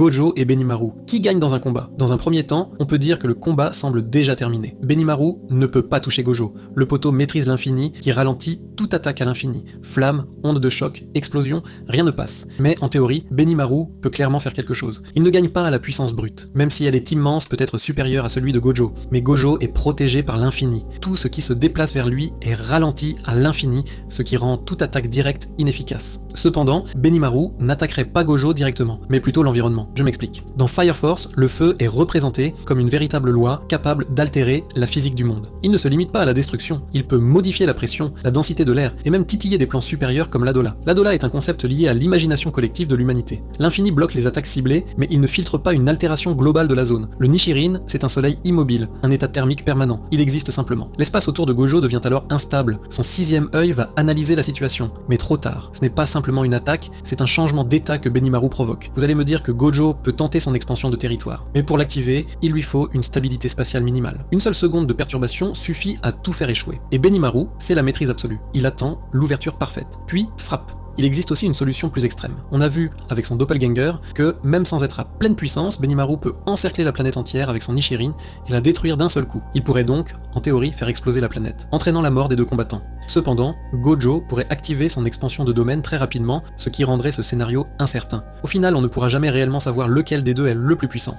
Gojo et Benimaru. Qui gagne dans un combat? Dans un premier temps, on peut dire que le combat semble déjà terminé. Benimaru ne peut pas toucher Gojo. Le poteau maîtrise l'infini qui ralentit toute attaque à l'infini. Flamme, onde de choc, explosion, rien ne passe. Mais en théorie, Benimaru peut clairement faire quelque chose. Il ne gagne pas à la puissance brute, même si elle est immense, peut-être supérieure à celui de Gojo. Mais Gojo est protégé par l'infini. Tout ce qui se déplace vers lui est ralenti à l'infini, ce qui rend toute attaque directe inefficace. Cependant, Benimaru n'attaquerait pas Gojo directement, mais plutôt l'environnement. Je m'explique. Dans Fire Force, le feu est représenté comme une véritable loi capable d'altérer la physique du monde. Il ne se limite pas à la destruction, il peut modifier la pression, la densité de l'air, et même titiller des plans supérieurs comme l'Adola. L'Adola est un concept lié à l'imagination collective de l'humanité. L'infini bloque les attaques ciblées, mais il ne filtre pas une altération globale de la zone. Le Nichirin, c'est un soleil immobile, un état thermique permanent. Il existe simplement. L'espace autour de Gojo devient alors instable. Son sixième œil va analyser la situation, mais trop tard. Ce n'est pas simplement une attaque, c'est un changement d'état que Benimaru provoque. Vous allez me dire que Gojo peut tenter son expansion de territoire, mais pour l'activer, il lui faut une stabilité spatiale minimale. Une seule seconde de perturbation suffit à tout faire échouer. Et Benimaru, c'est la maîtrise absolue. Il attend l'ouverture parfaite, puis frappe. Il existe aussi une solution plus extrême. On a vu, avec son doppelganger, que même sans être à pleine puissance, Benimaru peut encercler la planète entière avec son Nichirin et la détruire d'un seul coup. Il pourrait donc, en théorie, faire exploser la planète, entraînant la mort des deux combattants. Cependant, Gojo pourrait activer son expansion de domaine très rapidement, ce qui rendrait ce scénario incertain. Au final, on ne pourra jamais réellement savoir lequel des deux est le plus puissant.